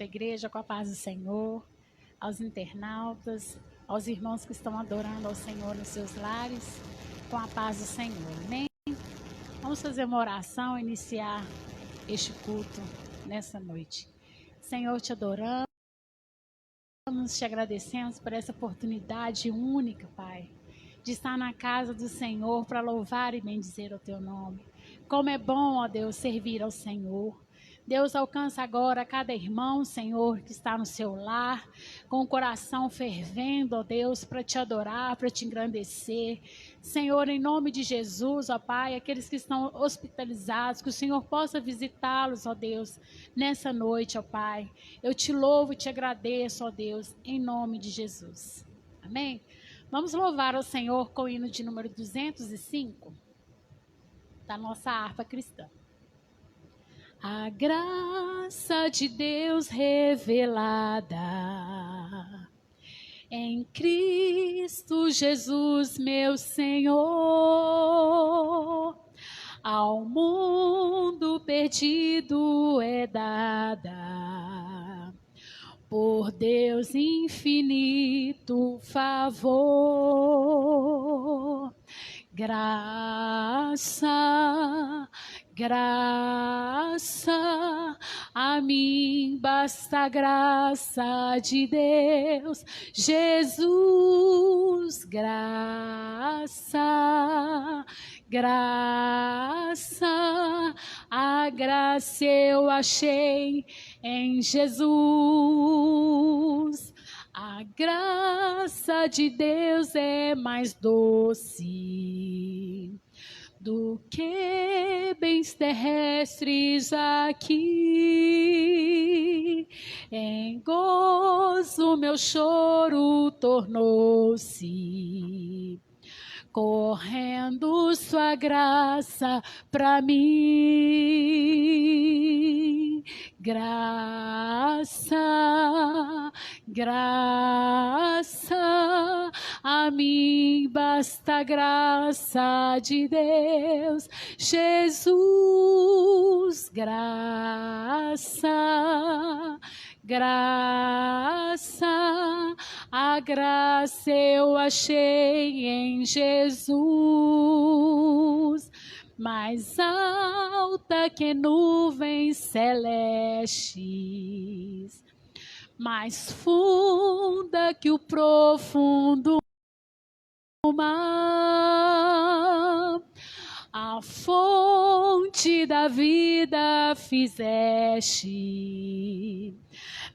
igreja com a paz do Senhor, aos internautas, aos irmãos que estão adorando ao Senhor nos seus lares, com a paz do Senhor. Amém? Vamos fazer uma oração, iniciar este culto nessa noite. Senhor, te adoramos, te agradecemos por essa oportunidade única, Pai, de estar na casa do Senhor para louvar e bendizer o teu nome. Como é bom, ó Deus, servir ao Senhor. Deus, alcança agora cada irmão, Senhor, que está no seu lar, com o coração fervendo, ó Deus, para te adorar, para te engrandecer. Senhor, em nome de Jesus, ó Pai, aqueles que estão hospitalizados, que o Senhor possa visitá-los, ó Deus, nessa noite, ó Pai. Eu te louvo e te agradeço, ó Deus, em nome de Jesus. Amém? Vamos louvar ao Senhor com o hino de número 205, da nossa harpa cristã. A graça de Deus revelada em Cristo Jesus, meu Senhor, ao mundo perdido é dada por Deus infinito favor. Graça, graça, a mim basta a graça de Deus, Jesus. Graça, graça, a graça eu achei em Jesus. A graça de Deus é mais doce do que bens terrestres aqui. Em gozo meu choro tornou-se, correndo sua graça para mim. Graça, graça, a mim basta a graça de Deus, Jesus. Graça, graça, a graça eu achei em Jesus. Mais alta que nuvens celestes, mais funda que o profundo mar, a fonte da vida fizeste,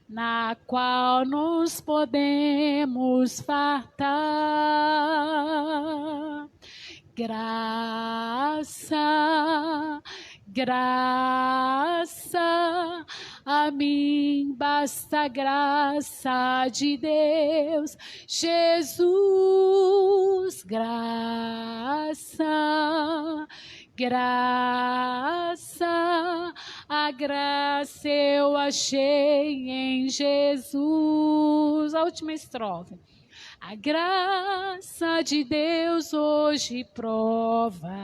na qual nos podemos fartar. Graça, graça, a mim basta a graça de Deus, Jesus. Graça, graça, a graça eu achei em Jesus. A última estrofe. A graça de Deus hoje prova,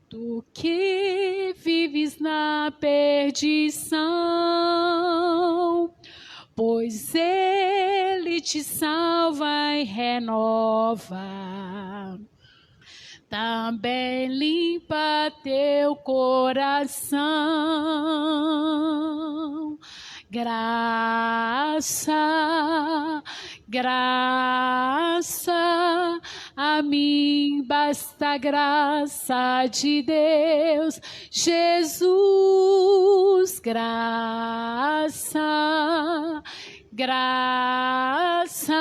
tu que vives na perdição, pois Ele te salva e renova, também limpa teu coração. Graça, graça, a mim basta a graça de Deus, Jesus. Graça, graça,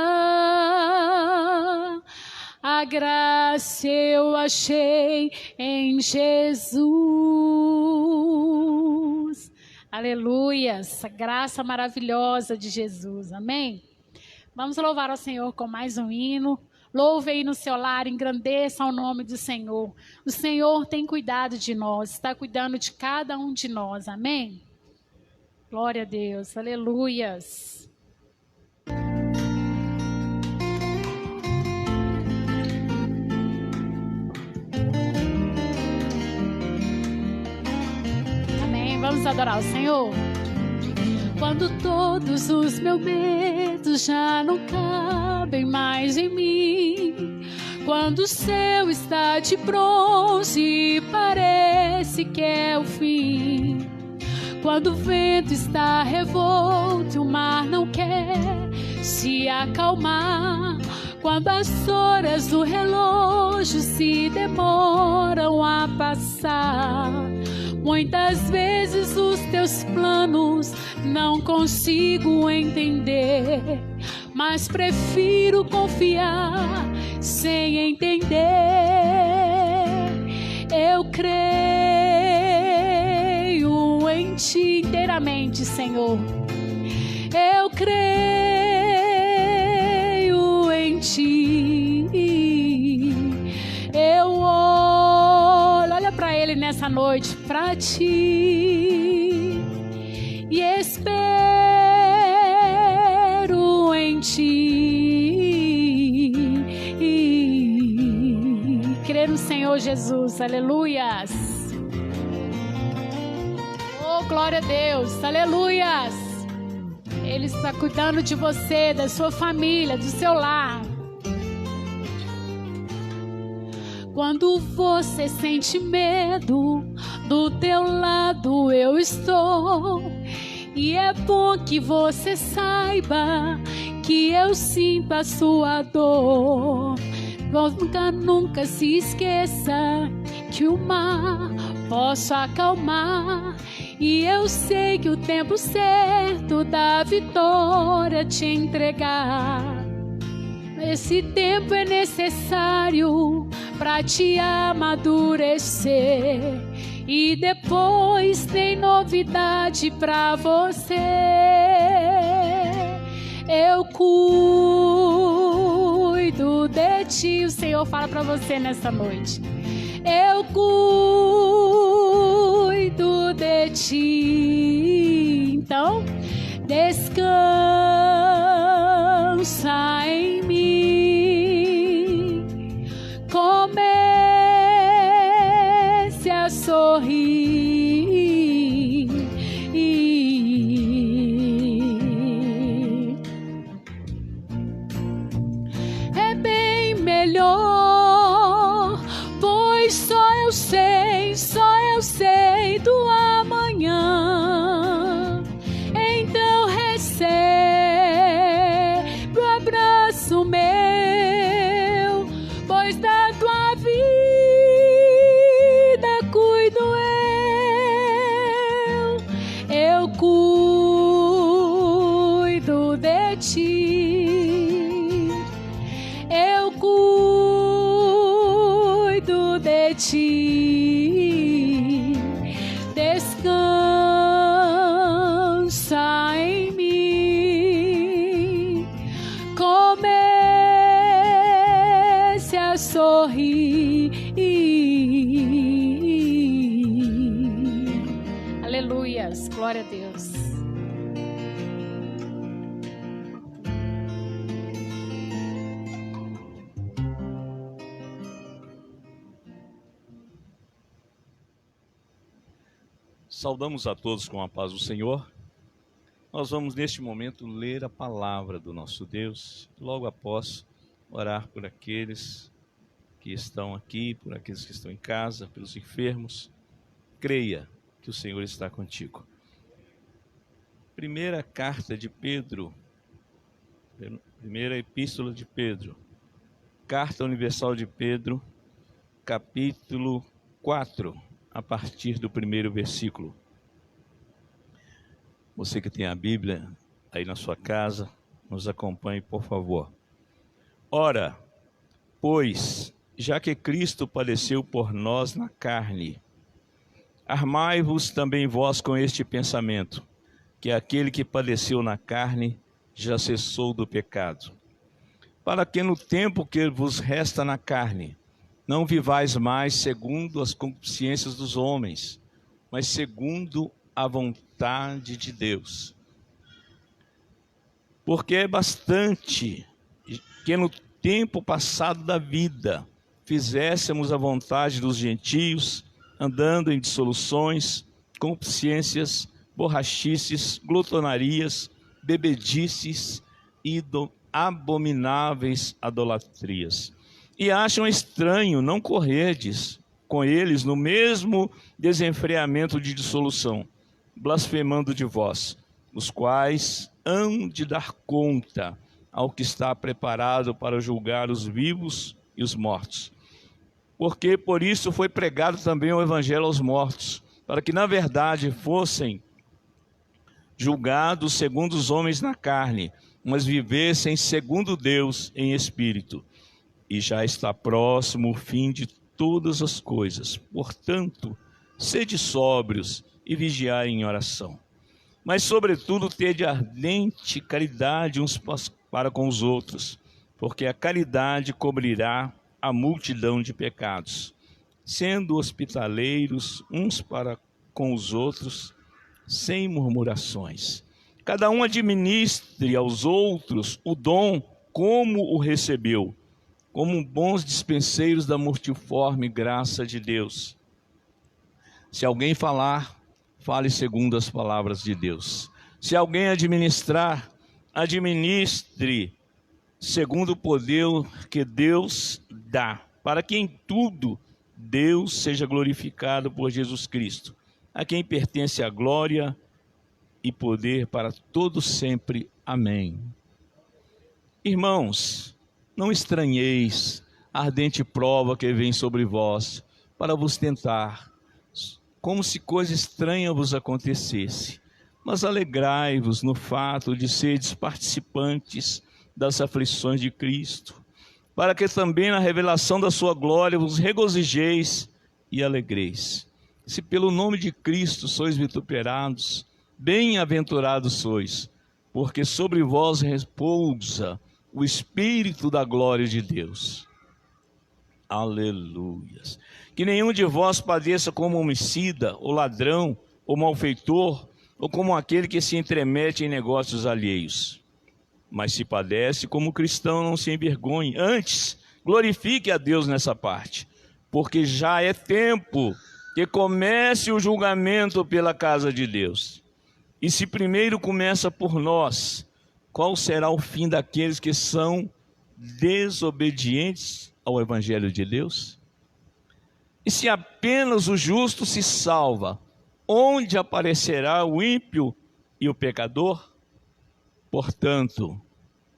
a graça eu achei em Jesus. Aleluia, essa graça maravilhosa de Jesus, amém? Vamos louvar ao Senhor com mais um hino. Louve aí no seu lar, engrandeça o nome do Senhor. O Senhor tem cuidado de nós, está cuidando de cada um de nós, amém? Glória a Deus, aleluias. Amém, vamos adorar o Senhor. Quando todos os meus medos já não cabem mais em mim, quando o céu está de bronze e parece que é o fim, quando o vento está revolto e o mar não quer se acalmar, quando as horas do relógio se demoram a passar, muitas vezes os teus planos não consigo entender, mas prefiro confiar sem entender. Eu creio em Ti inteiramente, Senhor. Eu creio em Ti. Eu olho, olha para Ele nessa noite, para Ti, e espero em Ti. Crer no Senhor Jesus, aleluias. Oh, glória a Deus, aleluias. Ele está cuidando de você, da sua família, do seu lar. Quando você sente medo, do teu lado eu estou. E é bom que você saiba que eu sinto a sua dor. Nunca se esqueça que o mar posso acalmar. E eu sei que o tempo certo da vitória te entregar. Esse tempo é necessário para te amadurecer. E depois tem novidade para você. Eu cuido de ti. O Senhor fala para você nessa noite. Eu cuido de ti. Então, descansa em mim. Comece a sorrir. É bem melhor, pois só eu sei do amanhã. Então recebe o abraço meu, pois da tua vida cuido eu. Eu cuido de ti. Eu cuido de ti. Descansa em mim. Comece a sorrir. Aleluias, glória a Deus. Saudamos a todos com a paz do Senhor. Nós vamos neste momento ler a palavra do nosso Deus. Logo após, orar por aqueles que estão aqui, por aqueles que estão em casa, pelos enfermos. Creia que o Senhor está contigo. Primeira carta de Pedro, primeira epístola de Pedro, Carta Universal de Pedro, capítulo 4. A partir do primeiro versículo. Você que tem a Bíblia aí na sua casa, nos acompanhe, por favor. Ora, pois, já que Cristo padeceu por nós na carne, armai-vos também vós com este pensamento, que aquele que padeceu na carne já cessou do pecado, para que no tempo que vos resta na carne, não vivais mais segundo as concupiscências dos homens, mas segundo a vontade de Deus. Porque é bastante que no tempo passado da vida fizéssemos a vontade dos gentios, andando em dissoluções, concupiscências, borrachices, glutonarias, bebedices e abomináveis idolatrias. E acham estranho não correrdes com eles no mesmo desenfreamento de dissolução, blasfemando de vós, os quais hão de dar conta ao que está preparado para julgar os vivos e os mortos. Porque por isso foi pregado também o evangelho aos mortos, para que na verdade fossem julgados segundo os homens na carne, mas vivessem segundo Deus em espírito. E já está próximo o fim de todas as coisas. Portanto, sede sóbrios e vigiai em oração. Mas, sobretudo, tede ardente caridade uns para com os outros, porque a caridade cobrirá a multidão de pecados. Sendo hospitaleiros uns para com os outros, sem murmurações. Cada um administre aos outros o dom como o recebeu, como bons dispenseiros da multiforme graça de Deus. Se alguém falar, fale segundo as palavras de Deus. Se alguém administrar, administre segundo o poder que Deus dá, para que em tudo Deus seja glorificado por Jesus Cristo, a quem pertence a glória e poder para todo sempre. Amém. Irmãos, não estranheis a ardente prova que vem sobre vós, para vos tentar, como se coisa estranha vos acontecesse. Mas alegrai-vos no fato de seres participantes das aflições de Cristo, para que também na revelação da sua glória vos regozijeis e alegreis. Se pelo nome de Cristo sois vituperados, bem-aventurados sois, porque sobre vós repousa o Espírito da glória de Deus. Aleluias. Que nenhum de vós padeça como homicida, ou ladrão, ou malfeitor, ou como aquele que se entremete em negócios alheios. Mas se padece como cristão, não se envergonhe. Antes, glorifique a Deus nessa parte, porque já é tempo que comece o julgamento pela casa de Deus. E se primeiro começa por nós, qual será o fim daqueles que são desobedientes ao Evangelho de Deus? E se apenas o justo se salva, onde aparecerá o ímpio e o pecador? Portanto,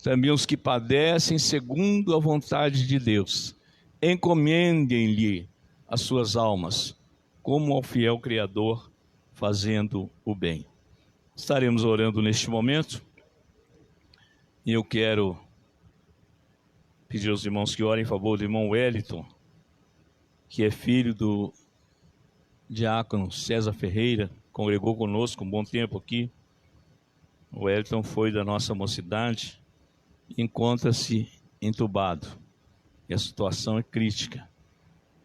também os que padecem segundo a vontade de Deus, encomendem-lhe as suas almas, como ao fiel Criador, fazendo o bem. Estaremos orando neste momento, e eu quero pedir aos irmãos que orem em favor do irmão Wellington, que é filho do diácono César Ferreira, congregou conosco um bom tempo aqui. O Wellington foi da nossa mocidade e encontra-se entubado, e a situação é crítica.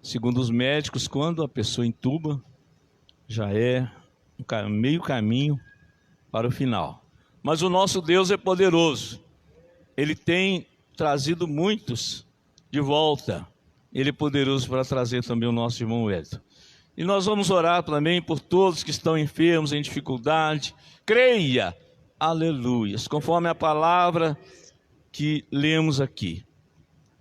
Segundo os médicos, quando a pessoa entuba, já é meio caminho para o final. Mas o nosso Deus é poderoso. Ele tem trazido muitos de volta. Ele é poderoso para trazer também o nosso irmão Wellington. E nós vamos orar também por todos que estão enfermos, em dificuldade. Creia, aleluias, conforme a palavra que lemos aqui.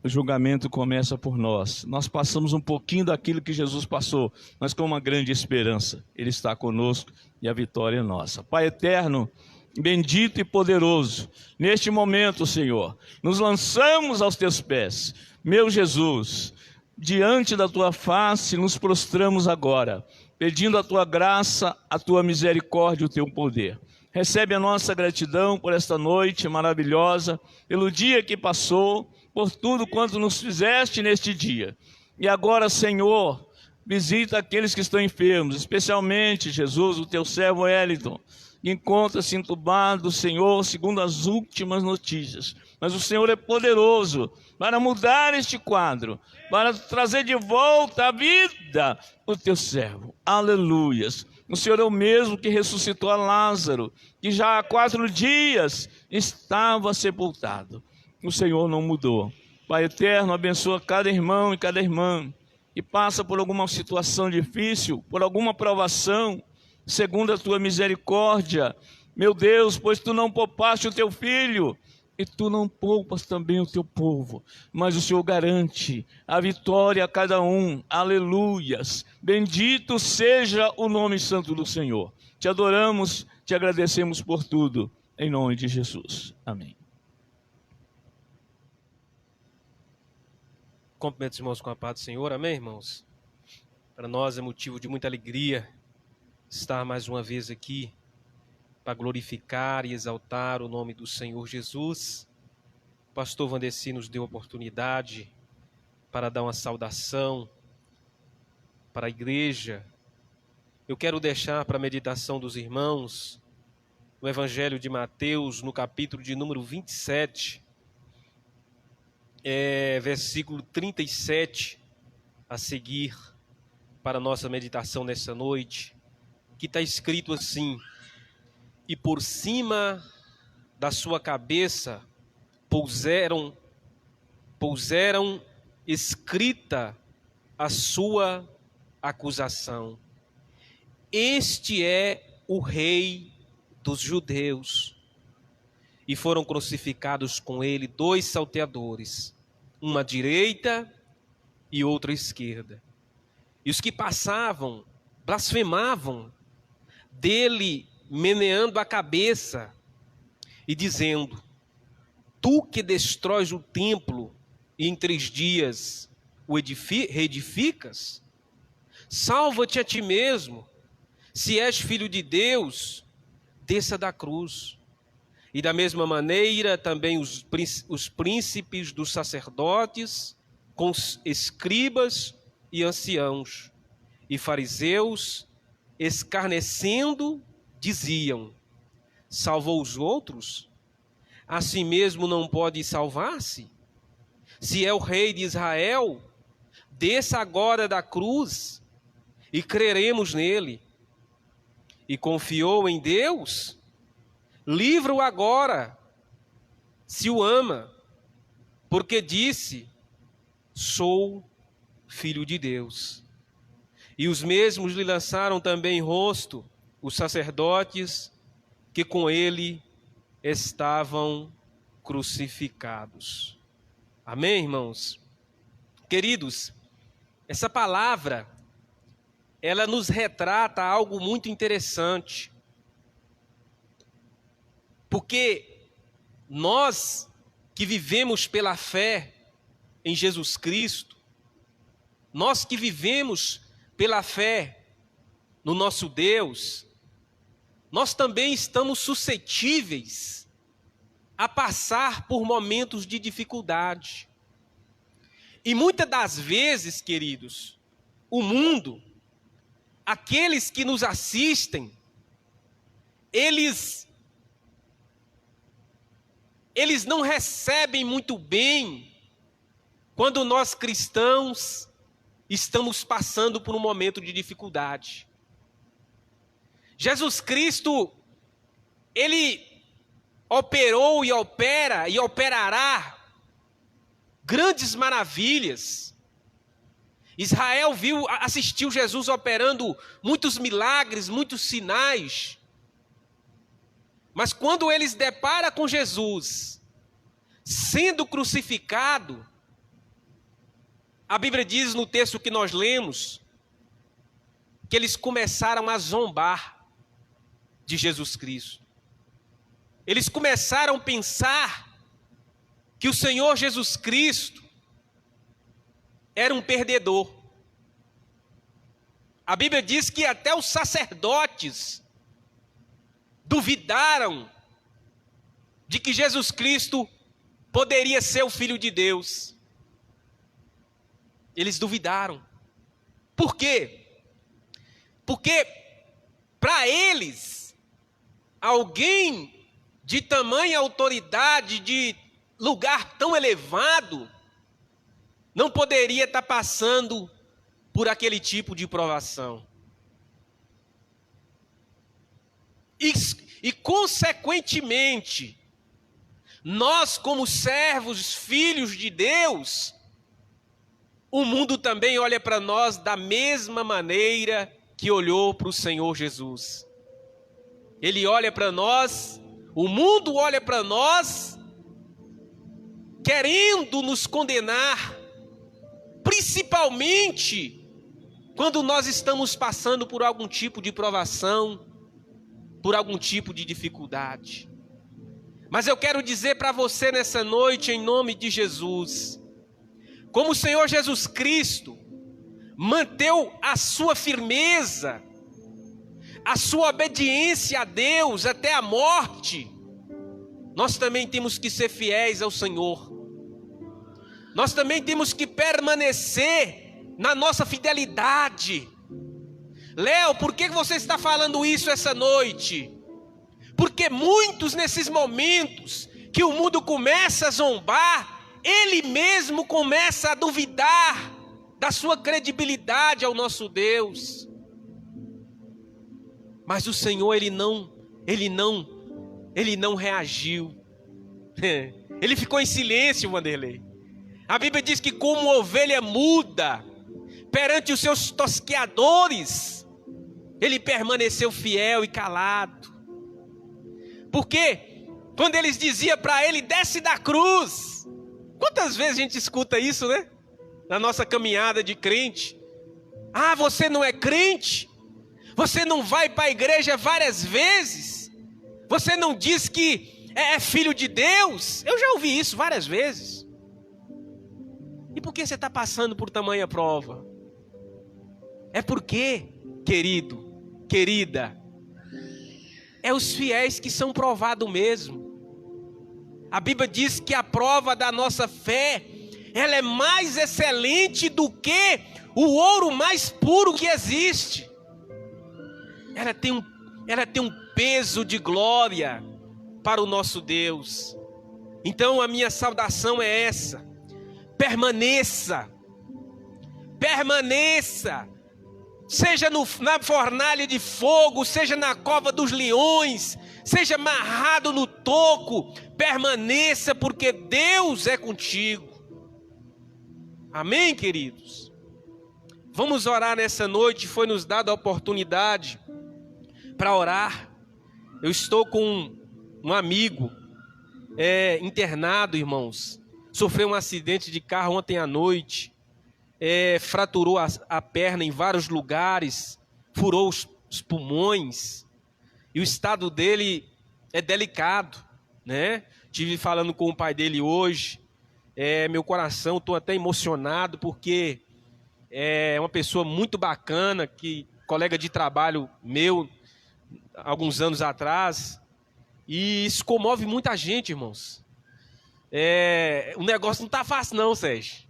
O julgamento começa por nós. Nós passamos um pouquinho daquilo que Jesus passou, mas com uma grande esperança. Ele está conosco e a vitória é nossa. Pai eterno, bendito e poderoso, neste momento, Senhor, nos lançamos aos teus pés. Meu Jesus, diante da tua face nos prostramos agora, pedindo a tua graça, a tua misericórdia e o teu poder. Recebe a nossa gratidão por esta noite maravilhosa, pelo dia que passou, por tudo quanto nos fizeste neste dia. E agora, Senhor, visita aqueles que estão enfermos, especialmente, Jesus, o teu servo Wellington, que encontra-se entubado, Senhor, segundo as últimas notícias. Mas o Senhor é poderoso para mudar este quadro, para trazer de volta à vida o teu servo. Aleluias. O Senhor é o mesmo que ressuscitou a Lázaro, que já há 4 dias estava sepultado. O Senhor não mudou. Pai eterno, abençoa cada irmão e cada irmã que passa por alguma situação difícil, por alguma provação, segundo a tua misericórdia. Meu Deus, pois tu não poupaste o teu filho, e tu não poupas também o teu povo, mas o Senhor garante a vitória a cada um. Aleluias! Bendito seja o nome santo do Senhor. Te adoramos, te agradecemos por tudo, em nome de Jesus. Amém. Cumprimento os irmãos com a paz do Senhor, amém, irmãos? Para nós é motivo de muita alegria estar mais uma vez aqui para glorificar e exaltar o nome do Senhor Jesus. O pastor Vandeci nos deu a oportunidade para dar uma saudação para a igreja. Eu quero deixar para a meditação dos irmãos o Evangelho de Mateus, no capítulo de número 27, versículo 37, a seguir para a nossa meditação nessa noite, que está escrito assim: e por cima da sua cabeça puseram escrita a sua acusação. Este é o rei dos judeus. E foram crucificados com ele 2 salteadores, uma à direita e outra à esquerda. E os que passavam blasfemavam dele, meneando a cabeça e dizendo: tu que destróis o templo e em 3 dias o reedificas, salva-te a ti mesmo. Se és filho de Deus, desça da cruz. E da mesma maneira também os príncipes dos sacerdotes, com os escribas e anciãos e fariseus, escarnecendo, diziam: salvou os outros? A si mesmo não pode salvar-se? Se é o rei de Israel, desça agora da cruz e creremos nele. E confiou em Deus? Livra-o agora, se o ama, porque disse: sou filho de Deus. E os mesmos lhe lançaram também em rosto os sacerdotes que com ele estavam crucificados. Amém, irmãos? Queridos, essa palavra, ela nos retrata algo muito interessante. Porque nós que vivemos pela fé em Jesus Cristo, nós que vivemos pela fé no nosso Deus, nós também estamos suscetíveis a passar por momentos de dificuldade. E muitas das vezes, queridos, o mundo, aqueles que nos assistem, eles não recebem muito bem quando nós cristãos estamos passando por um momento de dificuldade. Jesus Cristo, ele operou e opera e operará grandes maravilhas. Israel assistiu Jesus operando muitos milagres, muitos sinais. Mas quando eles deparam com Jesus sendo crucificado, a Bíblia diz no texto que nós lemos que eles começaram a zombar de Jesus Cristo. Eles começaram a pensar que o Senhor Jesus Cristo era um perdedor. A Bíblia diz que até os sacerdotes duvidaram de que Jesus Cristo poderia ser o Filho de Deus. Eles duvidaram. Por quê? Porque para eles, alguém de tamanha autoridade, de lugar tão elevado, não poderia estar passando por aquele tipo de provação. E consequentemente, nós como servos, filhos de Deus, o mundo também olha para nós da mesma maneira que olhou para o Senhor Jesus. Ele olha para nós, o mundo olha para nós, querendo nos condenar, principalmente quando nós estamos passando por algum tipo de provação, por algum tipo de dificuldade. Mas eu quero dizer para você nessa noite, em nome de Jesus, como o Senhor Jesus Cristo manteve a sua firmeza, a sua obediência a Deus até a morte, nós também temos que ser fiéis ao Senhor. Nós também temos que permanecer na nossa fidelidade. Léo, por que você está falando isso essa noite? Porque muitos nesses momentos que o mundo começa a zombar, ele mesmo começa a duvidar da sua credibilidade ao nosso Deus. Mas o Senhor, ele não reagiu. Ele ficou em silêncio, Vanderlei. A Bíblia diz que como ovelha muda perante os seus tosqueadores, ele permaneceu fiel e calado. Porque quando eles diziam para ele, desce da cruz. Quantas vezes a gente escuta isso, né? Na nossa caminhada de crente. Ah, você não é crente? Você não vai para a igreja várias vezes? Você não diz que é filho de Deus? Eu já ouvi isso várias vezes. E por que você está passando por tamanha prova? É porque, querido, querida, é os fiéis que são provados mesmo. A Bíblia diz que a prova da nossa fé, ela é mais excelente do que o ouro mais puro que existe. Ela tem um peso de glória para o nosso Deus. Então a minha saudação é essa: permaneça, permaneça, seja na fornalha de fogo, seja na cova dos leões, seja amarrado no toco, permaneça, porque Deus é contigo. Amém, queridos? Vamos orar nessa noite. Foi nos dada a oportunidade para orar. Eu estou com um amigo internado, irmãos. Sofreu um acidente de carro ontem à noite. Fraturou a perna em vários lugares, furou os pulmões. E o estado dele é delicado, né? Tive falando com o pai dele hoje. Meu coração, estou até emocionado, porque é uma pessoa muito bacana, colega de trabalho meu, alguns anos atrás, e isso comove muita gente, irmãos. O negócio não está fácil não, Sérgio.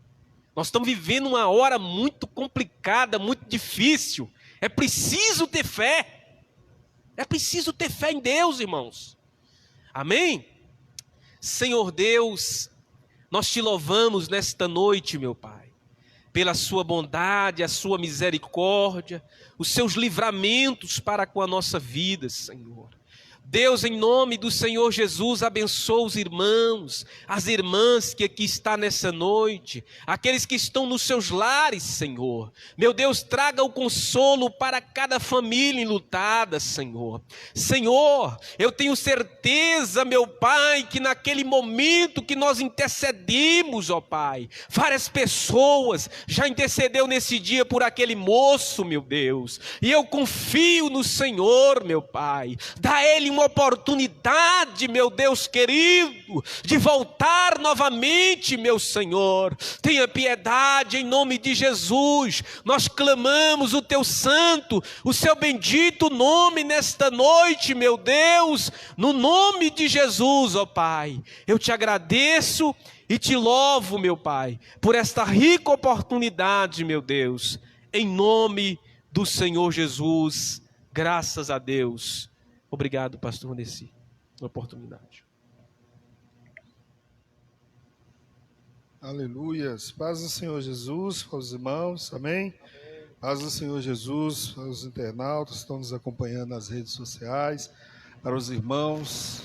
Nós estamos vivendo uma hora muito complicada, muito difícil. É preciso ter fé. É preciso ter fé em Deus, irmãos. Amém? Senhor Deus, nós te louvamos nesta noite, meu Pai, pela sua bondade, a sua misericórdia, os seus livramentos para com a nossa vida, Senhor. Deus, em nome do Senhor Jesus, abençoa os irmãos, as irmãs que aqui estão nessa noite, aqueles que estão nos seus lares, Senhor. Meu Deus, traga o consolo para cada família enlutada, Senhor. Senhor, eu tenho certeza, meu Pai, que naquele momento que nós intercedimos, ó Pai, várias pessoas já intercedeu nesse dia por aquele moço, meu Deus. E eu confio no Senhor, meu Pai. Dá a ele uma oportunidade, meu Deus querido, de voltar novamente, meu Senhor. Tenha piedade em nome de Jesus. Nós clamamos o teu santo, o seu bendito nome nesta noite, meu Deus, no nome de Jesus, ó Pai. Eu te agradeço e te louvo, meu Pai, por esta rica oportunidade, meu Deus, em nome do Senhor Jesus. Graças a Deus. Obrigado, pastor Vanderlei, pela oportunidade. Aleluias. Paz do Senhor Jesus para os irmãos, amém? Paz do Senhor Jesus para os internautas que estão nos acompanhando nas redes sociais, para os irmãs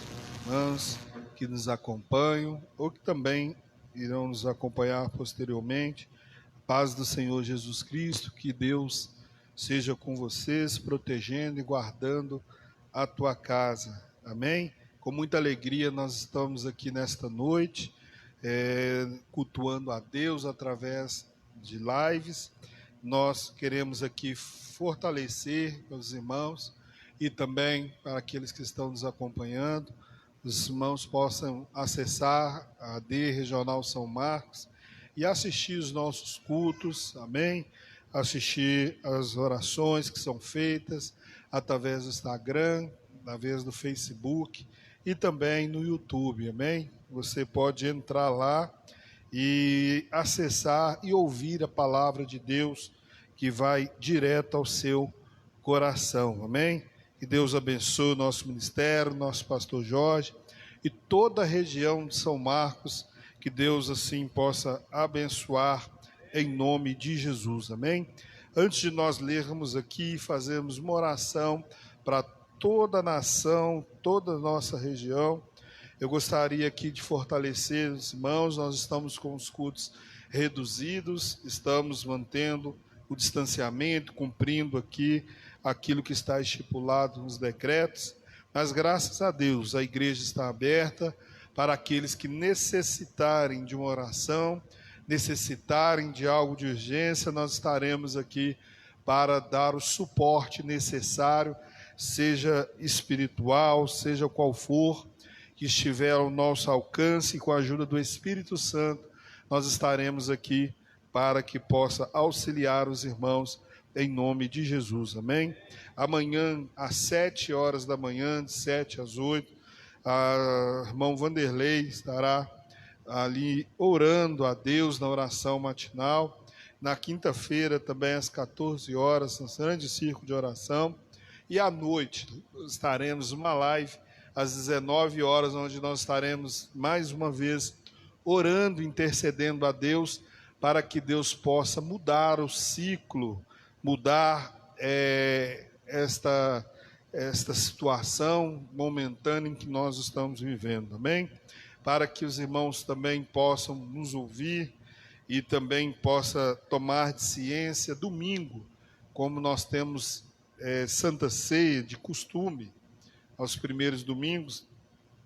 que nos acompanham ou que também irão nos acompanhar posteriormente. Paz do Senhor Jesus Cristo, que Deus seja com vocês, protegendo e guardando a tua casa. Amém? Com muita alegria nós estamos aqui nesta noite, cultuando a Deus através de lives. Nós queremos aqui fortalecer os irmãos e também para aqueles que estão nos acompanhando, os irmãos possam acessar a AD Regional São Marcos e assistir os nossos cultos, amém? Assistir as orações que são feitas através do Instagram, através do Facebook e também no YouTube, amém? Você pode entrar lá e acessar e ouvir a palavra de Deus que vai direto ao seu coração, amém? Que Deus abençoe o nosso ministério, nosso pastor Jorge e toda a região de São Marcos, que Deus assim possa abençoar em nome de Jesus, amém? Antes de nós lermos aqui, fazermos uma oração para toda a nação, toda a nossa região, eu gostaria aqui de fortalecer os irmãos. Nós estamos com os cultos reduzidos, estamos mantendo o distanciamento, cumprindo aqui aquilo que está estipulado nos decretos, mas graças a Deus a igreja está aberta para aqueles que necessitarem de uma oração, necessitarem de algo de urgência. Nós estaremos aqui para dar o suporte necessário, seja espiritual, seja qual for, que estiver ao nosso alcance, e com a ajuda do Espírito Santo, nós estaremos aqui para que possa auxiliar os irmãos em nome de Jesus, amém? Amanhã, às 7 horas da manhã, de 7 às 8, a irmã Vanderlei estará ali orando a Deus na oração matinal. Na quinta-feira, também às 14 horas, no grande círculo de oração. E à noite, estaremos uma live às 19 horas, onde nós estaremos mais uma vez orando, intercedendo a Deus, para que Deus possa mudar o ciclo, mudar esta situação momentânea em que nós estamos vivendo, amém? Para que os irmãos também possam nos ouvir e também possa tomar de ciência. Domingo, como nós temos Santa Ceia de costume, aos primeiros domingos,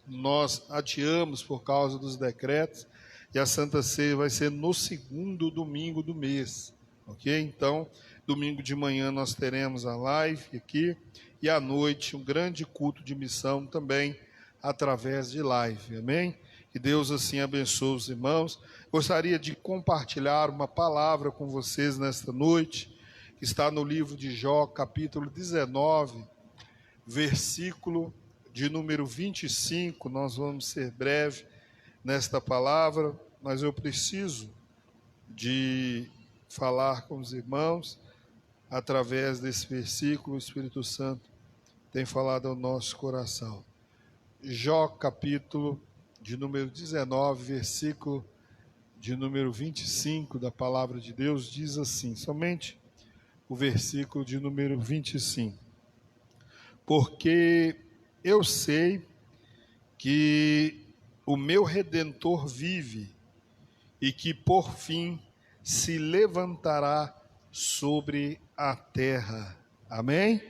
nós adiamos por causa dos decretos, e a Santa Ceia vai ser no segundo domingo do mês, ok? Então, domingo de manhã nós teremos a live aqui, e à noite um grande culto de missão também, através de live, amém? Que Deus assim abençoe os irmãos. Gostaria de compartilhar uma palavra com vocês nesta noite, que está no livro de Jó, capítulo 19, versículo de número 25, nós vamos ser breve nesta palavra, mas eu preciso de falar com os irmãos, através desse versículo, o Espírito Santo tem falado ao nosso coração. Jó, capítulo de número 19, versículo de número 25 da palavra de Deus, diz assim, somente o versículo de número 25. Porque eu sei que o meu Redentor vive e que por fim se levantará sobre a terra. Amém?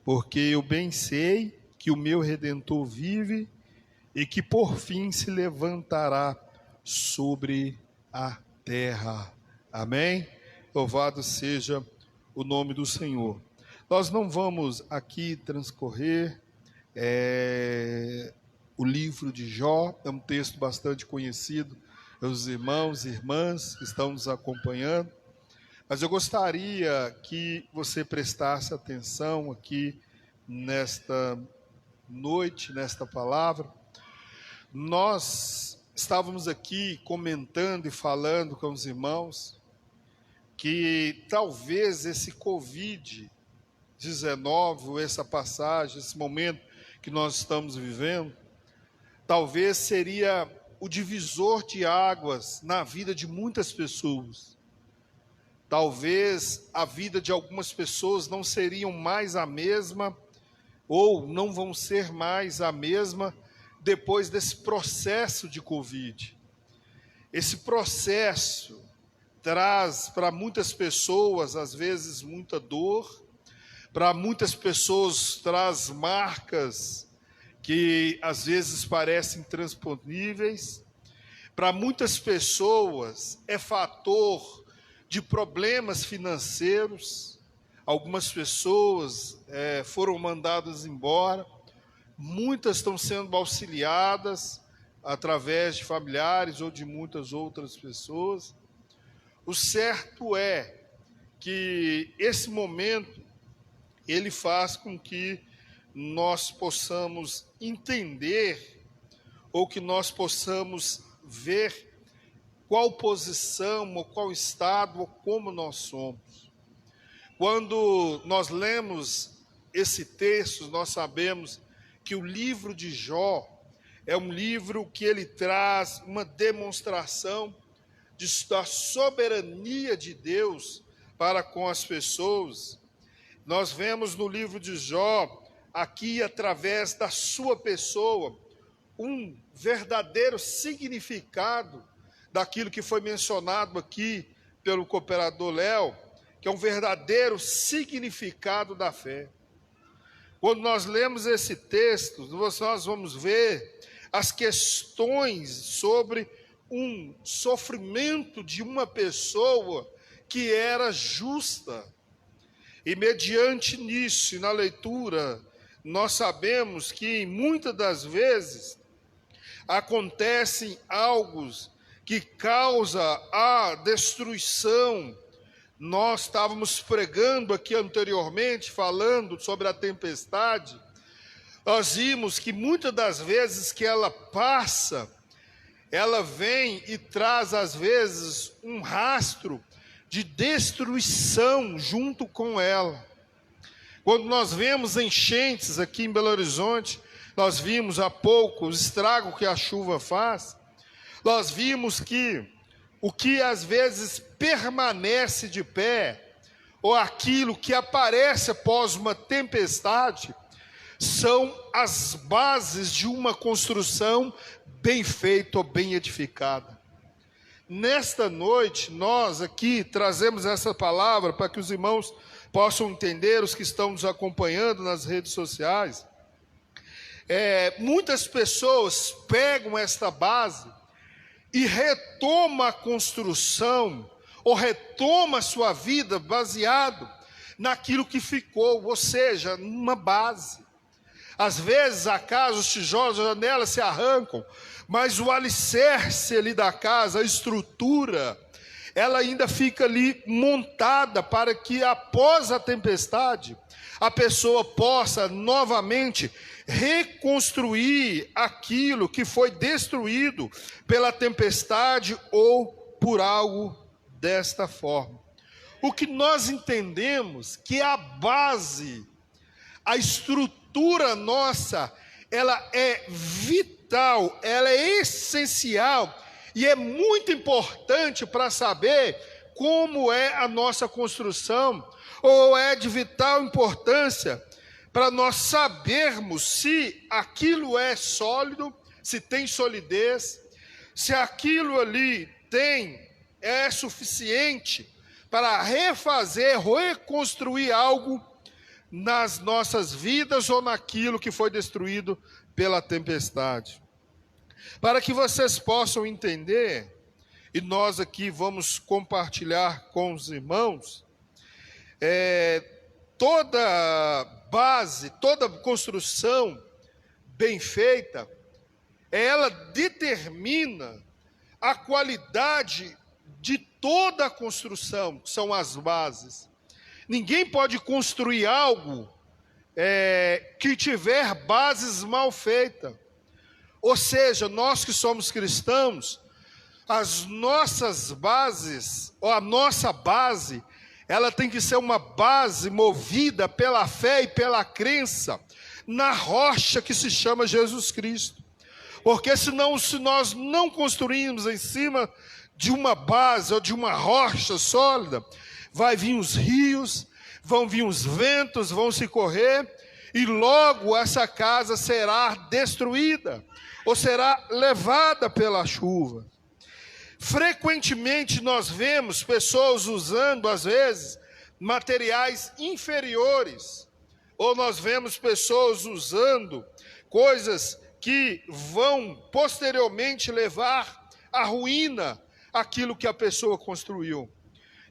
Porque eu bem sei que o meu Redentor vive e que por fim se levantará sobre a terra. Amém? Louvado seja o nome do Senhor. Nós não vamos aqui transcorrer o livro de Jó, é um texto bastante conhecido pelos irmãos e irmãs que estão nos acompanhando, mas eu gostaria que você prestasse atenção aqui nesta noite, nesta palavra. Nós estávamos aqui comentando e falando com os irmãos que talvez esse Covid-19, essa passagem, esse momento que nós estamos vivendo, talvez seria o divisor de águas na vida de muitas pessoas. Talvez a vida de algumas pessoas não seriam mais a mesma, ou não vão ser mais a mesma depois desse processo de Covid. Esse processo traz para muitas pessoas, às vezes, muita dor. Para muitas pessoas traz marcas que às vezes parecem intransponíveis. Para muitas pessoas é fator de problemas financeiros. Algumas pessoas foram mandadas embora. Muitas estão sendo auxiliadas através de familiares ou de muitas outras pessoas. O certo é que esse momento ele faz com que nós possamos entender ou que nós possamos ver qual posição ou qual estado ou como nós somos. Quando nós lemos esse texto, nós sabemos que o livro de Jó é um livro que ele traz uma demonstração da soberania de Deus para com as pessoas. Nós vemos no livro de Jó, aqui através da sua pessoa, um verdadeiro significado daquilo que foi mencionado aqui pelo cooperador Léo, que é um verdadeiro significado da fé. Quando nós lemos esse texto, nós vamos ver as questões sobre um sofrimento de uma pessoa que era justa. E mediante nisso, na leitura, nós sabemos que muitas das vezes acontecem algo que causa a destruição. Nós estávamos pregando aqui anteriormente, falando sobre a tempestade. Nós vimos que muitas das vezes que ela passa, ela vem e traz às vezes um rastro de destruição junto com ela. Quando nós vemos enchentes aqui em Belo Horizonte, nós vimos há pouco o estrago que a chuva faz. Nós vimos que o que às vezes permanece de pé, ou aquilo que aparece após uma tempestade, são as bases de uma construção bem feita ou bem edificada. Nesta noite, nós aqui trazemos essa palavra para que os irmãos possam entender, os que estão nos acompanhando nas redes sociais. Muitas pessoas pegam esta base e retomam a construção, ou retomam a sua vida baseado naquilo que ficou, ou seja, numa base. Às vezes a casa, os tijolos, as janelas se arrancam, mas o alicerce ali da casa, a estrutura, ela ainda fica ali montada para que após a tempestade, a pessoa possa novamente reconstruir aquilo que foi destruído pela tempestade ou por algo desta forma. O que nós entendemos que a base, a estrutura nossa, ela é vital, ela é essencial e é muito importante para saber como é a nossa construção, ou é de vital importância para nós sabermos se aquilo é sólido, se tem solidez, se aquilo ali é suficiente para refazer, reconstruir algo nas nossas vidas ou naquilo que foi destruído pela tempestade. Para que vocês possam entender, e nós aqui vamos compartilhar com os irmãos, toda base, toda construção bem feita, ela determina a qualidade de toda a construção, que são as bases. Ninguém pode construir algo que tiver bases mal feitas. Ou seja, nós que somos cristãos, as nossas bases, ou a nossa base, ela tem que ser uma base movida pela fé e pela crença na rocha que se chama Jesus Cristo. Porque senão, se nós não construirmos em cima de uma base ou de uma rocha sólida, vai vir os rios, vão vir os ventos, vão se correr, e logo essa casa será destruída, ou será levada pela chuva. Frequentemente nós vemos pessoas usando, às vezes, materiais inferiores, ou nós vemos pessoas usando coisas que vão posteriormente levar à ruína aquilo que a pessoa construiu.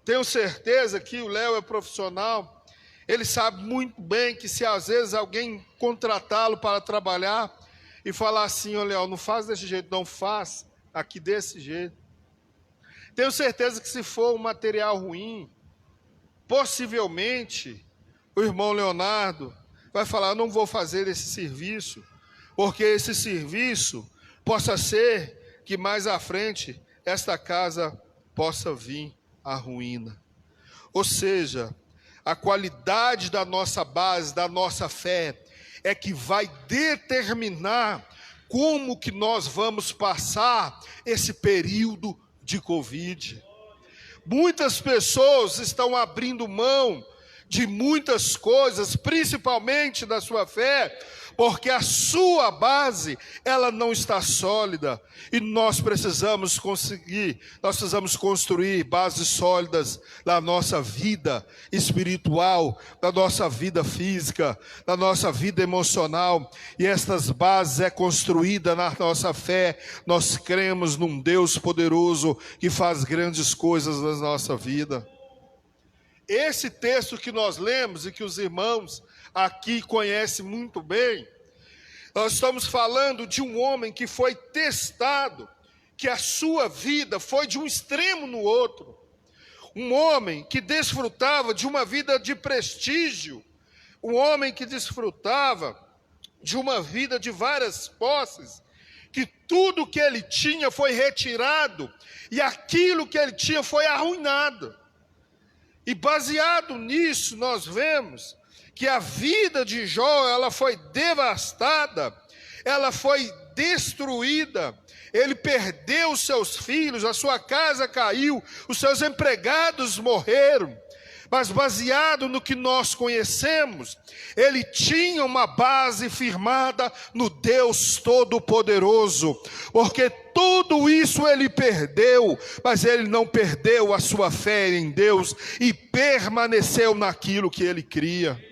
Tenho certeza que o Léo é profissional, ele sabe muito bem que se às vezes alguém contratá-lo para trabalhar e falar assim: ô Léo, não faz desse jeito, não, faz aqui desse jeito. Tenho certeza que se for um material ruim, possivelmente o irmão Leonardo vai falar: não vou fazer esse serviço, porque esse serviço possa ser que mais à frente esta casa possa vir à ruína. Ou seja, a qualidade da nossa base, da nossa fé, é que vai determinar como que nós vamos passar esse período de Covid. Muitas pessoas estão abrindo mão de muitas coisas, principalmente da sua fé, porque a sua base, ela não está sólida, e nós precisamos construir bases sólidas na nossa vida espiritual, na nossa vida física, na nossa vida emocional, e estas bases é construída na nossa fé. Nós cremos num Deus poderoso que faz grandes coisas na nossa vida. Esse texto que nós lemos e que os irmãos aqui conhecem muito bem, nós estamos falando de um homem que foi testado, que a sua vida foi de um extremo no outro. Um homem que desfrutava de uma vida de prestígio, um homem que desfrutava de uma vida de várias posses, que tudo que ele tinha foi retirado e aquilo que ele tinha foi arruinado. E baseado nisso, nós vemos que a vida de Jó, ela foi devastada, ela foi destruída, ele perdeu os seus filhos, a sua casa caiu, os seus empregados morreram. Mas baseado no que nós conhecemos, ele tinha uma base firmada no Deus Todo-Poderoso, porque tudo isso ele perdeu, mas ele não perdeu a sua fé em Deus e permaneceu naquilo que ele cria.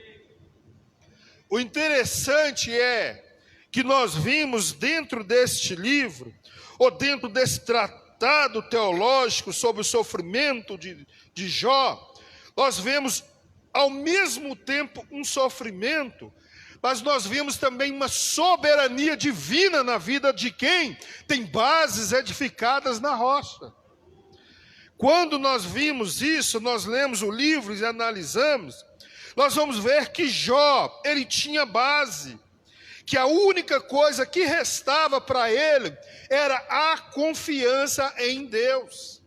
O interessante é que nós vimos dentro deste livro, ou dentro desse tratado teológico sobre o sofrimento de Jó, nós vemos ao mesmo tempo um sofrimento, mas nós vemos também uma soberania divina na vida de quem tem bases edificadas na rocha. Quando nós vimos isso, nós lemos o livro e analisamos, nós vamos ver que Jó, ele tinha base, que a única coisa que restava para ele era a confiança em Deus.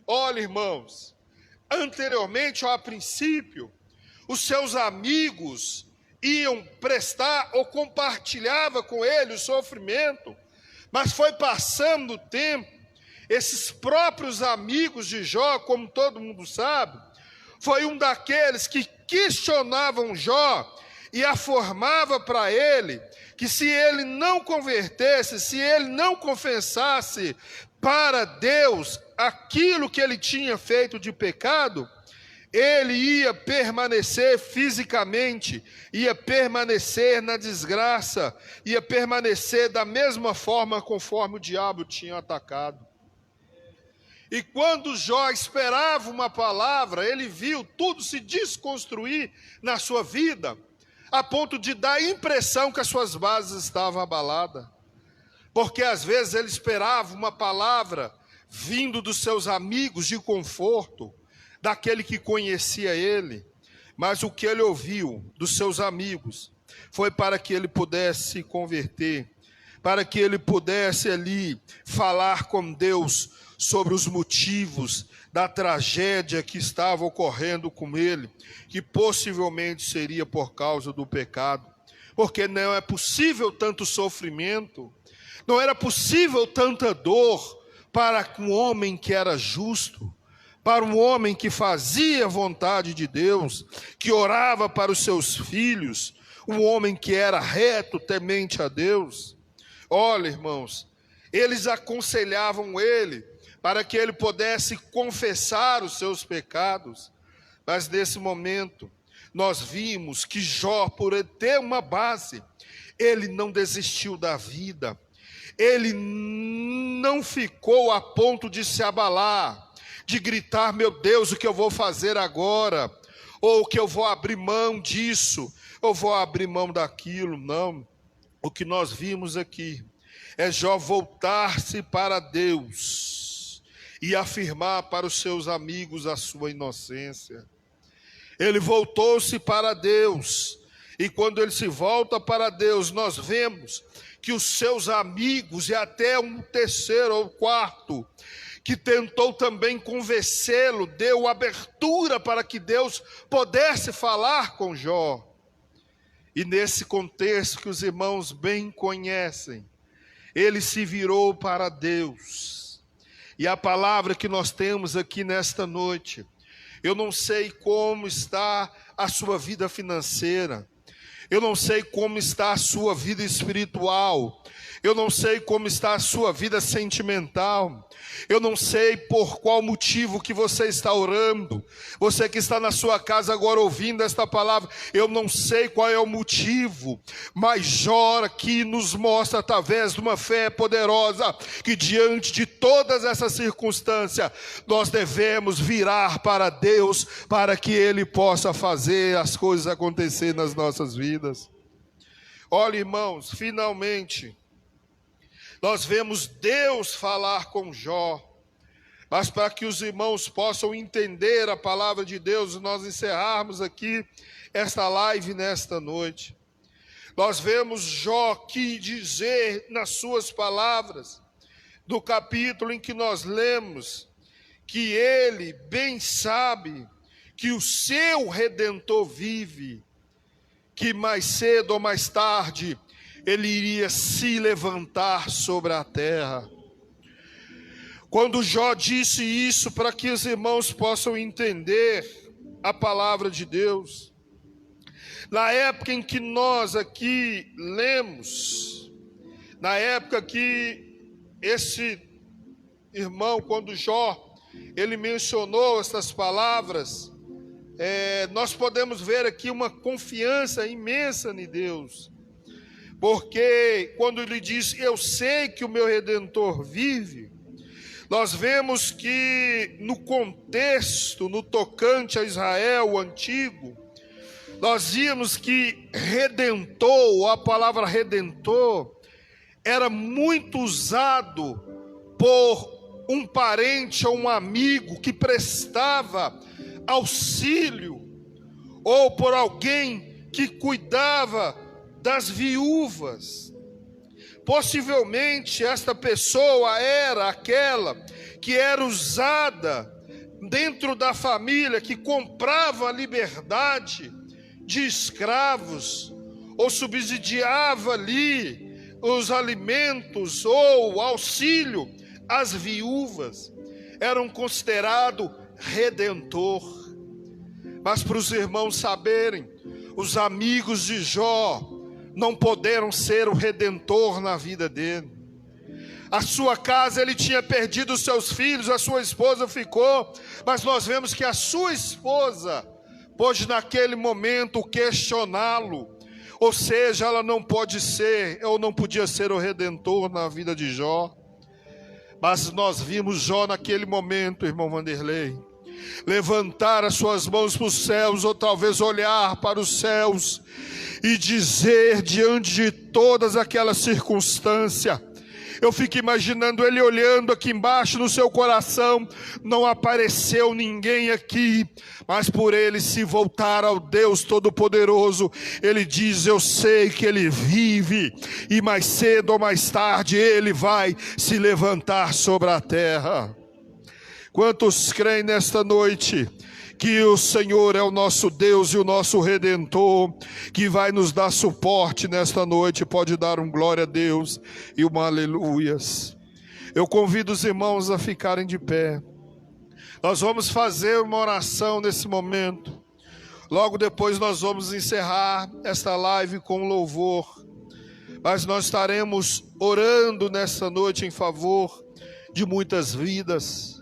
Olha, irmãos, anteriormente, ou a princípio, os seus amigos iam prestar ou compartilhava com ele o sofrimento, mas foi passando o tempo, esses próprios amigos de Jó, como todo mundo sabe, foi um daqueles que questionavam Jó e afirmava para ele que se ele não convertesse, se ele não confessasse para Deus aquilo que ele tinha feito de pecado, ele ia permanecer fisicamente, ia permanecer na desgraça, ia permanecer da mesma forma conforme o diabo tinha atacado. E quando Jó esperava uma palavra, ele viu tudo se desconstruir na sua vida, a ponto de dar a impressão que as suas bases estavam abaladas. Porque às vezes ele esperava uma palavra vindo dos seus amigos de conforto, daquele que conhecia ele, mas o que ele ouviu dos seus amigos foi para que ele pudesse se converter, para que ele pudesse ali falar com Deus sobre os motivos da tragédia que estava ocorrendo com ele, que possivelmente seria por causa do pecado, porque não é possível tanto sofrimento, não era possível tanta dor para um homem que era justo, para um homem que fazia a vontade de Deus, que orava para os seus filhos, um homem que era reto, temente a Deus. Olha, irmãos, eles aconselhavam ele, para que ele pudesse confessar os seus pecados. Mas nesse momento, nós vimos que Jó, por ter uma base, ele não desistiu da vida. Ele não ficou a ponto de se abalar, de gritar: meu Deus, o que eu vou fazer agora? Ou que eu vou abrir mão disso, eu vou abrir mão daquilo. Não. O que nós vimos aqui é Jó voltar-se para Deus e afirmar para os seus amigos a sua inocência. Ele voltou-se para Deus, e quando ele se volta para Deus, nós vemos que os seus amigos, e até um terceiro ou quarto, que tentou também convencê-lo, deu abertura para que Deus pudesse falar com Jó. E nesse contexto que os irmãos bem conhecem, ele se virou para Deus. E a palavra que nós temos aqui nesta noite, eu não sei como está a sua vida financeira, eu não sei como está a sua vida espiritual, eu não sei como está a sua vida sentimental, eu não sei por qual motivo que você está orando. Você que está na sua casa agora ouvindo esta palavra, eu não sei qual é o motivo, mas Jó aqui nos mostra através de uma fé poderosa que diante de todas essas circunstâncias, nós devemos virar para Deus para que Ele possa fazer as coisas acontecer nas nossas vidas. Olha, irmãos, finalmente nós vemos Deus falar com Jó, mas para que os irmãos possam entender a palavra de Deus, nós encerrarmos aqui esta live nesta noite. Nós vemos Jó aqui dizer nas suas palavras, do capítulo em que nós lemos, que ele bem sabe que o seu Redentor vive, que mais cedo ou mais tarde ele iria se levantar sobre a terra. Quando Jó disse isso, para que os irmãos possam entender a palavra de Deus, na época em que nós aqui lemos, na época que esse irmão, quando Jó, ele mencionou essas palavras, nós podemos ver aqui uma confiança imensa em Deus. Porque quando ele diz, eu sei que o meu Redentor vive, nós vemos que no contexto, no tocante a Israel antigo, nós vimos que Redentor, a palavra Redentor, era muito usado por um parente ou um amigo que prestava auxílio, ou por alguém que cuidava das viúvas. Possivelmente esta pessoa era aquela que era usada dentro da família, que comprava a liberdade de escravos, ou subsidiava ali os alimentos ou auxílio às viúvas. Eram considerados redentor. Mas para os irmãos saberem, os amigos de Jó não puderam ser o redentor na vida dele. A sua casa, ele tinha perdido os seus filhos, a sua esposa ficou, mas nós vemos que a sua esposa pôde naquele momento questioná-lo, ou seja, ela não pode ser, ou não podia ser o redentor na vida de Jó. Mas nós vimos Jó naquele momento, irmão Vanderlei, levantar as suas mãos para os céus, ou talvez olhar para os céus e dizer diante de todas aquelas circunstâncias, eu fico imaginando ele olhando aqui embaixo no seu coração, não apareceu ninguém aqui, mas por ele se voltar ao Deus Todo-Poderoso, ele diz, eu sei que ele vive, e mais cedo ou mais tarde ele vai se levantar sobre a terra. Quantos creem nesta noite que o Senhor é o nosso Deus e o nosso Redentor, que vai nos dar suporte nesta noite? Pode dar um glória a Deus e um aleluias. Eu convido os irmãos a ficarem de pé. Nós vamos fazer uma oração nesse momento. Logo depois nós vamos encerrar esta live com louvor. Mas nós estaremos orando nesta noite em favor de muitas vidas.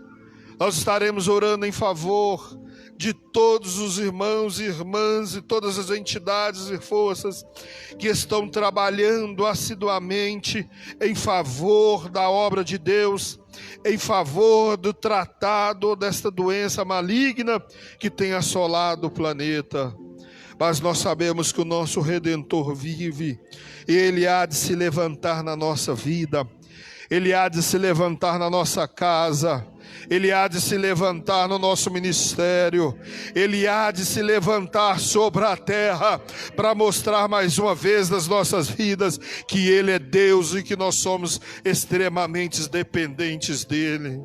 Nós estaremos orando em favor de todos os irmãos e irmãs e todas as entidades e forças que estão trabalhando assiduamente em favor da obra de Deus, em favor do tratado desta doença maligna que tem assolado o planeta. Mas nós sabemos que o nosso Redentor vive, e Ele há de se levantar na nossa vida, Ele há de se levantar na nossa casa, Ele há de se levantar no nosso ministério, Ele há de se levantar sobre a terra para mostrar mais uma vez nas nossas vidas que Ele é Deus e que nós somos extremamente dependentes dEle.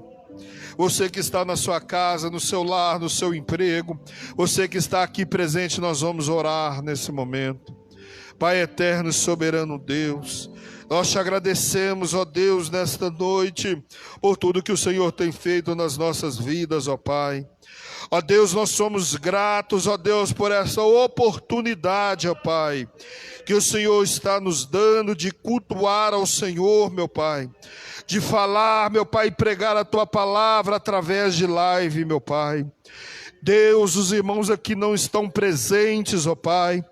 Você que está na sua casa, no seu lar, no seu emprego, você que está aqui presente, nós vamos orar nesse momento. Pai eterno e soberano Deus, nós te agradecemos, ó Deus, nesta noite, por tudo que o Senhor tem feito nas nossas vidas, ó Pai. Ó Deus, nós somos gratos, ó Deus, por essa oportunidade, ó Pai, que o Senhor está nos dando de cultuar ao Senhor, meu Pai, de falar, meu Pai, e pregar a Tua palavra através de live, meu Pai. Deus, os irmãos aqui não estão presentes, ó Pai,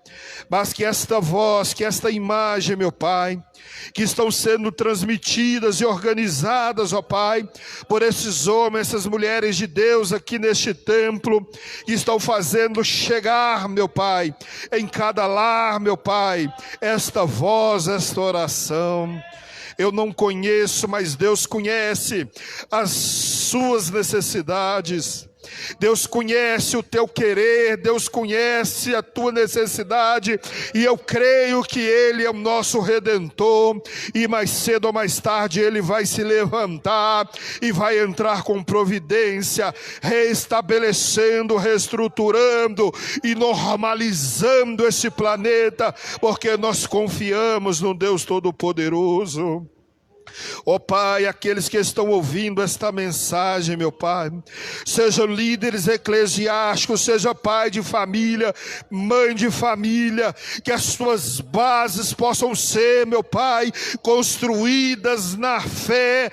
mas que esta voz, que esta imagem, meu Pai, que estão sendo transmitidas e organizadas, ó Pai, por esses homens, essas mulheres de Deus aqui neste templo, que estão fazendo chegar, meu Pai, em cada lar, meu Pai, esta voz, esta oração. Eu não conheço, mas Deus conhece as suas necessidades. Deus conhece o teu querer, Deus conhece a tua necessidade, e eu creio que Ele é o nosso Redentor, e mais cedo ou mais tarde Ele vai se levantar e vai entrar com providência, reestabelecendo, reestruturando e normalizando esse planeta, porque nós confiamos no Deus Todo-Poderoso. Ó Pai, aqueles que estão ouvindo esta mensagem, meu Pai, sejam líderes eclesiásticos, seja pai de família, mãe de família, que as suas bases possam ser, meu Pai, construídas na fé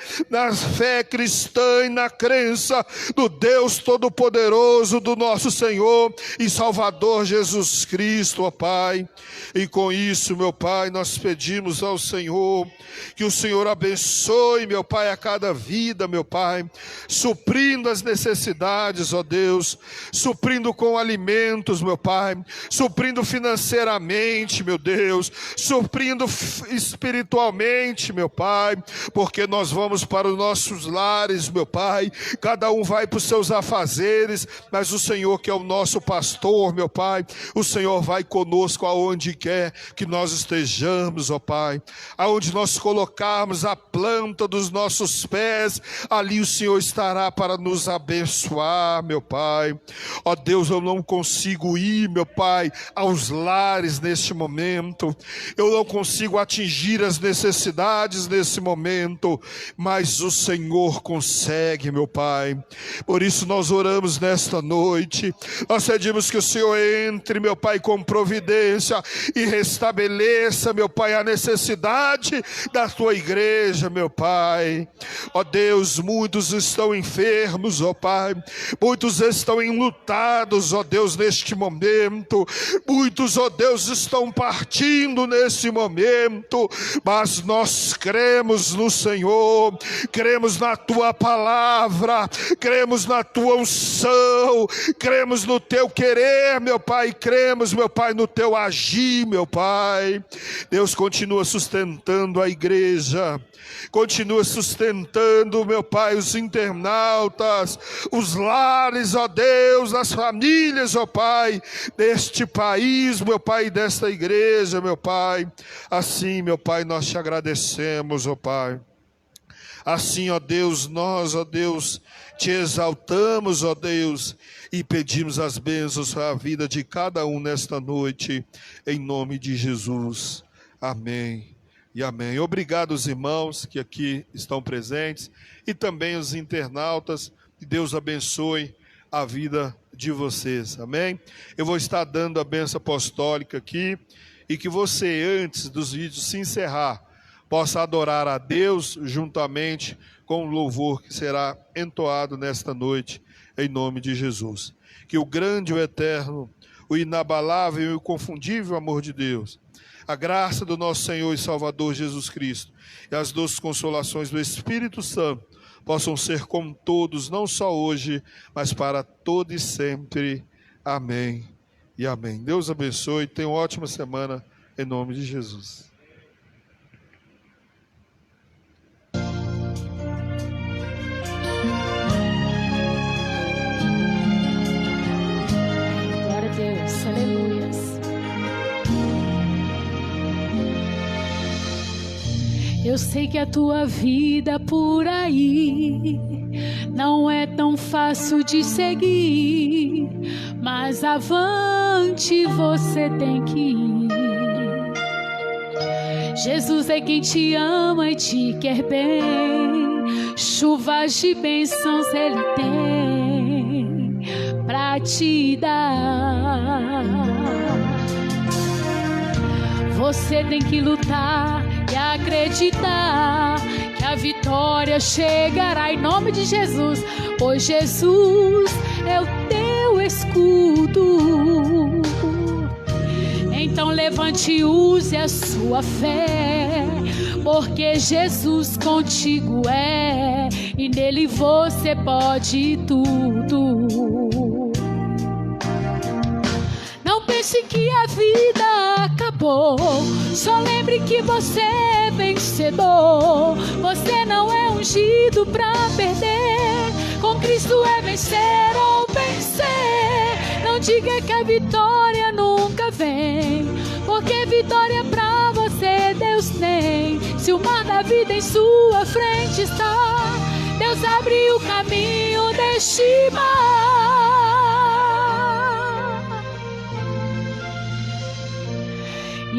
cristã e na crença do Deus Todo-Poderoso, do nosso Senhor e Salvador Jesus Cristo, ó Pai. E com isso, meu Pai, nós pedimos ao Senhor que o Senhor abençoe, meu Pai, a cada vida, meu Pai, suprindo as necessidades, ó Deus, suprindo com alimentos, meu Pai, suprindo financeiramente, meu Deus, suprindo espiritualmente, meu Pai, porque nós vamos para os nossos lares, meu Pai, cada um vai para os seus afazeres, mas o Senhor que é o nosso pastor, meu Pai, o Senhor vai conosco aonde quer que nós estejamos, ó Pai, aonde nós colocarmos a planta dos nossos pés, ali o Senhor estará para nos abençoar, meu Pai. Ó Deus, eu não consigo ir, meu Pai, aos lares neste momento, eu não consigo atingir as necessidades nesse momento, mas o Senhor consegue, meu Pai. Por isso nós oramos nesta noite, nós pedimos que o Senhor entre, meu Pai, com providência e restabeleça, meu Pai, a necessidade da tua igreja, meu Pai. Ó Deus, muitos estão enfermos, ó Pai, muitos estão enlutados, ó Deus, neste momento, muitos, ó Deus, estão partindo nesse momento, mas nós cremos no Senhor, cremos na tua palavra, cremos na tua unção, cremos no teu querer, meu Pai, cremos, meu Pai, no teu agir, meu Pai. Deus, continua sustentando a igreja, continua sustentando, meu Pai, os internautas, os lares, ó Deus, as famílias, ó Pai, deste país, meu Pai, desta igreja, meu Pai. Assim, meu Pai, nós te agradecemos, ó Pai. Assim, ó Deus, nós, ó Deus, te exaltamos, ó Deus, e pedimos as bênçãos para a vida de cada um nesta noite, em nome de Jesus. Amém e amém. Obrigado aos irmãos que aqui estão presentes e também os internautas. Que Deus abençoe a vida de vocês. Amém? Eu vou estar dando a bênção apostólica aqui e que você, antes dos vídeos se encerrar, possa adorar a Deus juntamente com o louvor que será entoado nesta noite, em nome de Jesus. Que o grande, o eterno, o inabalável e o inconfundível amor de Deus, a graça do nosso Senhor e Salvador Jesus Cristo e as doces consolações do Espírito Santo possam ser com todos, não só hoje, mas para todo e sempre. Amém e amém. Deus abençoe. Tenha uma ótima semana, em nome de Jesus. Glória a Deus, aleluias. Eu sei que a tua vida por aí não é tão fácil de seguir, mas avante você tem que ir. Jesus é quem te ama e te quer bem, chuvas de bênçãos Ele tem pra te dar. Você tem que lutar e acreditar que a vitória chegará em nome de Jesus, pois Jesus é o teu escudo. Então levante e use a sua fé, porque Jesus contigo é, e nele você pode tudo. Não pense que a vida acabou, só lembre que você é vencedor. Você não é ungido pra perder, com Cristo é vencer ou vencer. Não diga que a vitória nunca vem, porque vitória pra você Deus tem. Se o mar da vida em sua frente está, Deus abre o caminho deste mar.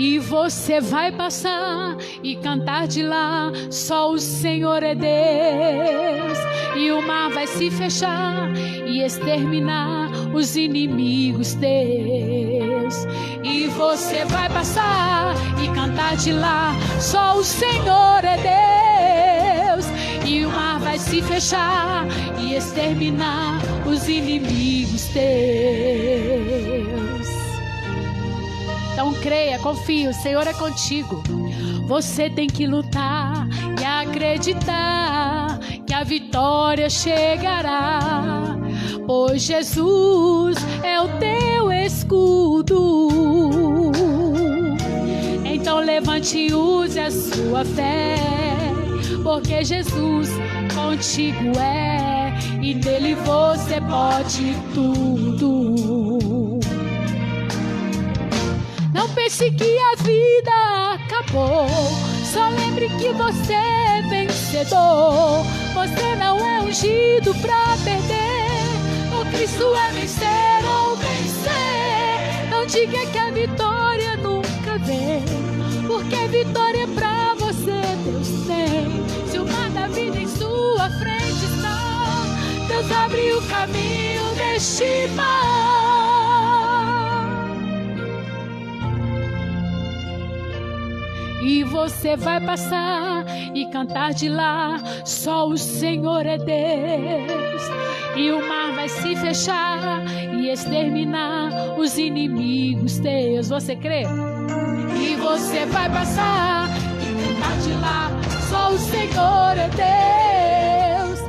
E você vai passar e cantar de lá, só o Senhor é Deus. E o mar vai se fechar e exterminar os inimigos teus. E você vai passar e cantar de lá, só o Senhor é Deus. E o mar vai se fechar e exterminar os inimigos teus. Então creia, confia, o Senhor é contigo. Você tem que lutar e acreditar que a vitória chegará, pois Jesus é o teu escudo. Então levante e use a sua fé, porque Jesus contigo é, e nele você pode tudo. Não pense que a vida acabou, só lembre que você é vencedor. Você não é ungido pra perder, o Cristo é vencer ou vencer. Não diga que a vitória nunca vem, porque vitória pra você Deus tem. Se o mar da vida em sua frente está, Deus abre o caminho deste mar. E você vai passar e cantar de lá, só o Senhor é Deus. E o mar vai se fechar e exterminar os inimigos teus. Você crê? E você vai passar e cantar de lá, só o Senhor é Deus.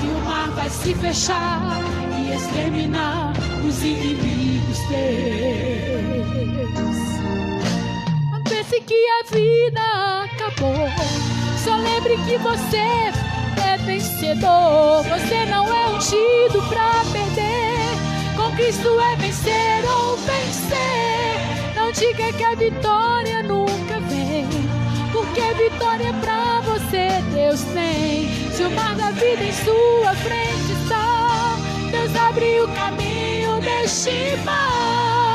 E o mar vai se fechar e exterminar os inimigos teus. Pense que a vida acabou, só lembre que você é vencedor. Você não é ungido pra perder, com Cristo é vencer ou vencer. Não diga que a vitória nunca vem, porque vitória pra você Deus tem. Se o mar da vida em sua frente está, Deus abre o caminho deste mar.